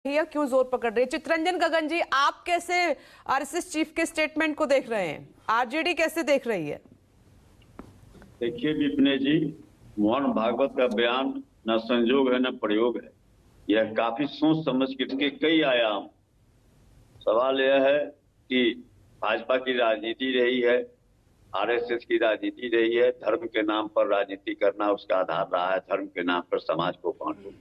है, क्यों जोर पकड़ रही है? चितरंजन गगन जी, आप कैसे आरएसएस चीफ के स्टेटमेंट को देख रहे हैं? आरजेडी कैसे देख रही है? देखिए विपिन जी, मोहन भागवत का बयान न संयोग है न प्रयोग है। यह काफी सोच समझ के इसके कई आयाम। सवाल यह है कि भाजपा की राजनीति रही है, आरएसएस की राजनीति रही है, धर्म के नाम पर राजनीति करना उसका आधार रहा है। धर्म के नाम पर समाज को बांटो,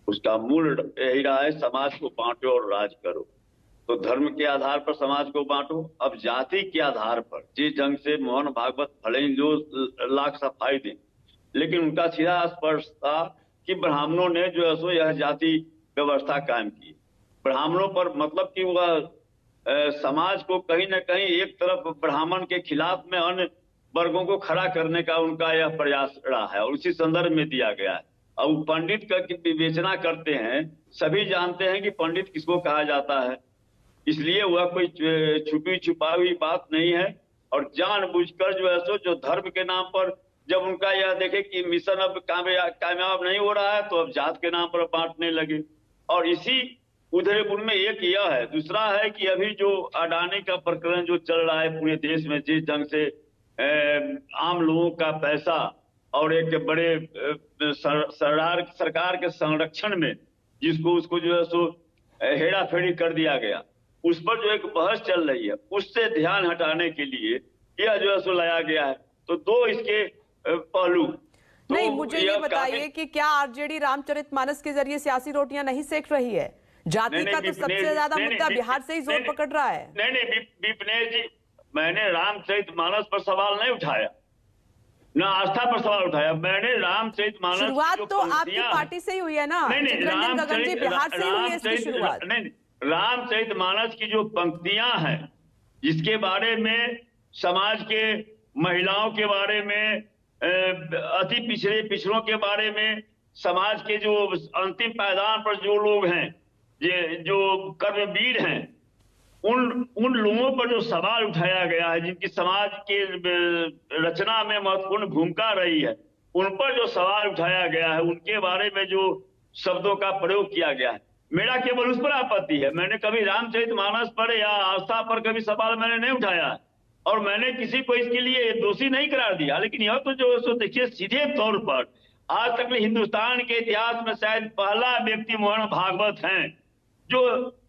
उसका मूल यही रहा है, समाज को बांटो और राज करो। तो धर्म के आधार पर समाज को बांटो। अब जाति के आधार पर जिस ढंग से मोहन भागवत भले ही जो लाख सफाई दें, लेकिन उनका सीधा स्पर्श था कि ब्राह्मणों ने जो है सो यह जाति व्यवस्था कायम की। ब्राह्मणों पर मतलब कि वह समाज को कहीं न कहीं एक तरफ ब्राह्मण के खिलाफ में अन्य वर्गों को खड़ा करने का उनका यह प्रयास रहा है और उसी संदर्भ में दिया गया है। अब पंडित का विवेचना करते हैं, सभी जानते हैं कि पंडित किसको कहा जाता है, इसलिए वह कोई छुपी छुपाई बात नहीं है। और जानबूझकर जो है सो जो धर्म के नाम पर जब उनका यह देखे कि मिशन अब कामयाब नहीं हो रहा है तो अब जात के नाम पर बांटने लगे। और इसी उधरे बुन में एक यह है, दूसरा है कि अभी जो अडानी का प्रकरण जो चल रहा है पूरे देश में, जिस ढंग से आम लोगों का पैसा और एक बड़े सरकार के संरक्षण में जिसको उसको जो है सो हेरा फेरी कर दिया गया, उस पर जो एक बहस चल रही है, उससे ध्यान हटाने के लिए यह जो है सो लाया गया है। तो दो इसके पहलू। तो नहीं, मुझे ये बताइए कि क्या आरजेडी रामचरितमानस के जरिए सियासी रोटियां नहीं सेक रही है? जाति का तो सबसे ज्यादा मुद्दा बिहार से ही जोर पकड़ रहा है। नहीं विपिन जी, मैंने रामचरितमानस पर सवाल नहीं उठाया, न आस्था पर सवाल उठाया। मैंने रामचरितमानस शुरुआत तो आपकी पार्टी से ही हुई है ना? चितरंजन गगन जी, बिहार से ही हुई है इसकी शुरुआत। नहीं, रामचरितमानस की जो पंक्तियां हैं, जिसके बारे में समाज के महिलाओं के बारे में, अति पिछड़ों के बारे में, समाज के जो अंतिम पायदान पर जो लोग हैं, ये जो कर्मवीर हैं, उन लोगों पर जो सवाल उठाया गया है, जिनकी समाज के रचना में महत्वपूर्ण भूमिका रही है, उन पर जो सवाल उठाया गया है, उनके बारे में जो शब्दों का प्रयोग किया गया है, मेरा केवल उस पर आपत्ति है। मैंने कभी रामचरितमानस पर या आस्था पर कभी सवाल मैंने नहीं उठाया और मैंने किसी को इसके लिए दोषी नहीं करार दिया। लेकिन यह तो जो सो देखिए, सीधे तौर पर आज तक हिंदुस्तान के इतिहास में शायद पहला व्यक्ति मोहन भागवत हैं जो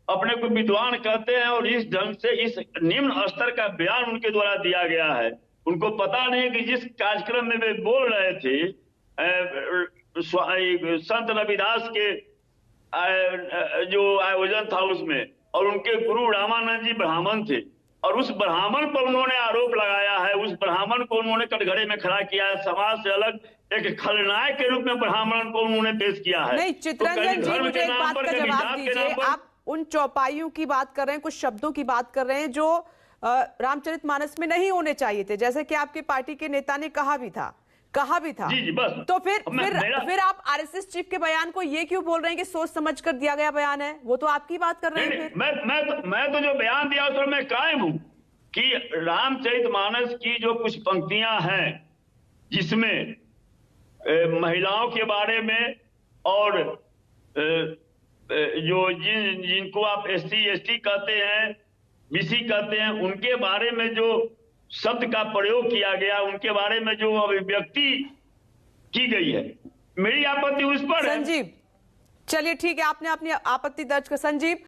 अपने को विद्वान कहते हैं और इस ढंग से इस निम्न स्तर का बयान उनके द्वारा दिया गया है। उनको पता नहीं कि जिस कार्यक्रम में वे बोल रहे थे, संत रविदास के जो आयोजन था उसमें, और उनके गुरु रामानंद जी ब्राह्मण थे और उस ब्राह्मण पर उन्होंने आरोप लगाया है, उस ब्राह्मण को उन्होंने कटघरे में खड़ा किया है, समाज से अलग एक खलनायक के रूप में ब्राह्मण को उन्होंने पेश किया है। नहीं चितरंजन जी, मुझे एक बात का जवाब दीजिए। आप उन चौपाइयों की बात कर रहे हैं, कुछ शब्दों की बात कर रहे हैं जो रामचरितमानस में नहीं होने चाहिए थे, जैसे कि आपकी पार्टी के नेता ने कहा भी था। जी, बस। तो फिर आप आरएसएस चीफ के बयान को ये क्यों बोल रहे हैं कि सोच समझकर दिया गया बयान है? वो तो आपकी बात कर रहे हैं। मैं तो जो बयान दिया उस पर मैं कायम हूं कि रामचरितमानस की जो कुछ पंक्तियां हैं जिसमें महिलाओं के बारे में और जो जिनको आप एससी एसटी कहते हैं, बीसी कहते हैं, उनके बारे में जो शब्द का प्रयोग किया गया, उनके बारे में जो अभिव्यक्ति की गई है, मेरी आपत्ति उस पर है। संजीव, चलिए ठीक है, आपने अपनी आपत्ति दर्ज कर। संजीव,